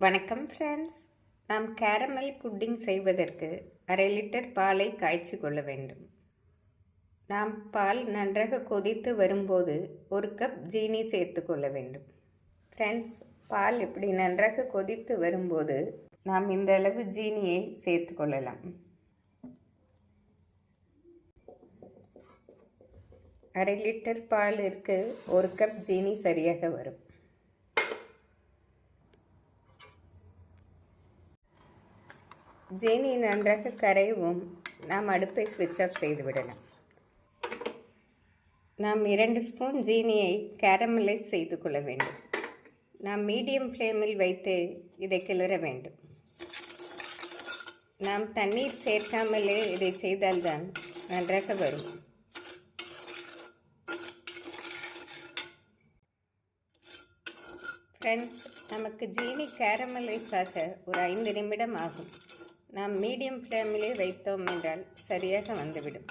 வணக்கம் ஃப்ரெண்ட்ஸ். நாம் caramel pudding செய்வதற்கு 1/2 லிட்டர் பாலை காய்ச்சி கொள்ள வேண்டும். நாம் பால் நன்றாக கொதித்து வரும்போது 1 கப் ஜீனி சேர்த்து கொள்ள வேண்டும். ஃப்ரெண்ட்ஸ், பால் இப்படி நன்றாக கொதித்து வரும்போது நாம் இந்த அளவு ஜீனியை சேர்த்து கொள்ளலாம். 1/2 லிட்டர் பாலிற்கு 1 கப் ஜீனி சரியாக வரும். ஜீனி நன்றாக கரையவும் நாம் அடுப்பை ஸ்விட்ச் ஆஃப் செய்து விடலாம். நாம் 2 ஸ்பூன் ஜீனியை கேரமலைஸ் செய்து கொள்ள வேண்டும். நாம் மீடியம் ஃப்ளேமில் வைத்து இதை கிளற வேண்டும். நாம் தண்ணீர் சேர்க்காமலே இதை செய்தால்தான் நன்றாக வரும். ஃப்ரெண்ட்ஸ், நமக்கு ஜீனி கேரமலைஸ் ஆக ஒரு 5 நிமிடம் ஆகும். நாம் மீடியம் ஃப்ளேமிலே வைத்தோம் என்றால் சரியாக வந்துவிடும்.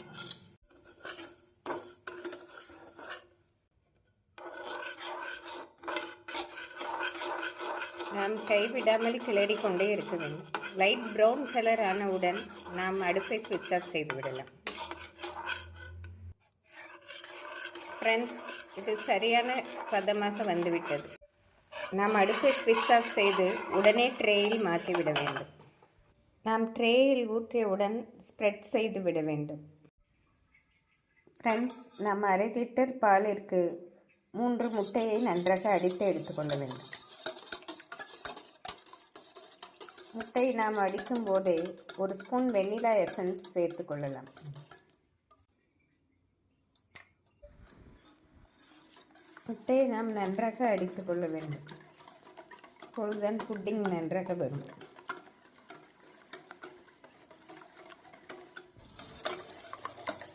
நாம் கைவிடாமல் கிளறி கொண்டே இருக்க வேண்டும். லைட் ப்ரௌன் கலர் ஆனவுடன் நாம் அடுப்பை ஸ்விட்ச் ஆஃப் செய்து விடலாம். ஃப்ரெண்ட்ஸ், இது சரியான பதமாக வந்துவிட்டது. நாம் அடுப்பை ஸ்விட்ச் ஆஃப் செய்து உடனே ட்ரேயில் மாற்றிவிட வேண்டும். நாம் ட்ரேயில் ஊற்றியவுடன் ஸ்ப்ரெட் செய்து விட வேண்டும். ஃப்ரெண்ட்ஸ், நாம் 1/2 லிட்டர் பாலிற்கு 3 முட்டையை நன்றாக அடித்து எடுத்துக்கொள்ள வேண்டும். முட்டையை நாம் அடிக்கும் போதே 1 ஸ்பூன் வெண்ணிலா எசன்ஸ் சேர்த்து கொள்ளலாம். முட்டையை நாம் நன்றாக அடித்து கொள்ள வேண்டும். அப்பொழுதுதான் புட்டிங் நன்றாக வரும்.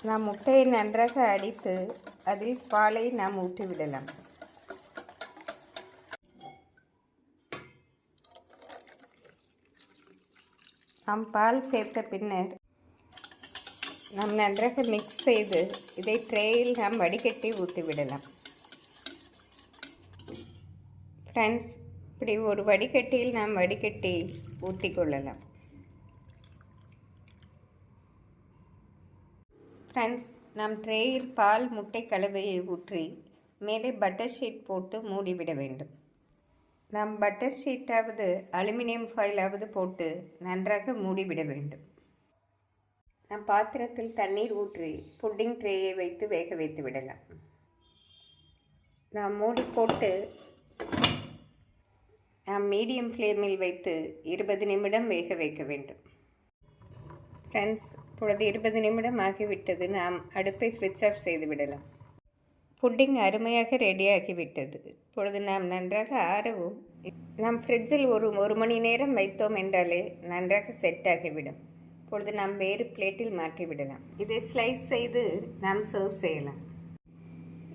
நாம் முட்டையை நன்றாக அடித்து அதில் பாலை நாம் ஊற்றிவிடலாம். நாம் பால் சேர்த்த பின்னர் நாம் நன்றாக மிக்ஸ் செய்து இதை ட்ரேயில் நாம் வடிகட்டி ஊற்றிவிடலாம். ஃப்ரெண்ட்ஸ், இப்படி ஒரு வடிகட்டியில் நாம் வடிகட்டி ஊற்றி கொள்ளலாம். ஃப்ரெண்ட்ஸ், நாம் ட்ரேயில் பால் முட்டை கலவையை ஊற்றி மேலே பட்டர் ஷீட் போட்டு மூடிவிட வேண்டும். நாம் பட்டர் ஷீட்டாவது அலுமினியம் ஃபாயிலாவது போட்டு நன்றாக மூடிவிட வேண்டும். நாம் பாத்திரத்தில் தண்ணீர் ஊற்றி புட்டிங் ட்ரேயை வைத்து வேக வைத்து விடலாம். நாம் மூடி போட்டு நாம் மீடியம் ஃப்ளேமில் வைத்து 20 நிமிடம் வேக வைக்க வேண்டும். ஃப்ரெண்ட்ஸ், இப்பொழுது 20 நிமிடம் ஆகிவிட்டது. நாம் அடுப்பை ஸ்விட்ச் ஆஃப் செய்து விடலாம். புட்டிங் அருமையாக ரெடியாகிவிட்டது. இப்பொழுது நாம் நன்றாக ஆறவும் நாம் ஃப்ரிட்ஜில் ஒரு மணி நேரம் வைத்தோம் என்றாலே நன்றாக செட் ஆகிவிடும். இப்பொழுது நாம் வேறு பிளேட்டில் மாற்றி விடலாம். இதை ஸ்லைஸ் செய்து நாம் சர்வ் செய்யலாம்.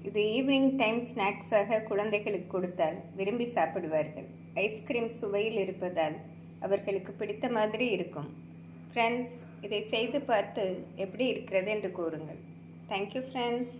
இது ஈவினிங் டைம் ஸ்நாக்ஸாக குழந்தைகளுக்கு கொடுத்தால் விரும்பி சாப்பிடுவார்கள். ஐஸ்கிரீம் சுவையில் இருப்பதால் அவர்களுக்கு பிடித்த மாதிரி இருக்கும். ஃப்ரெண்ட்ஸ், இதை செய்து பார்த்து எப்படி இருக்கிறது என்று கூறுங்கள். Thank you friends.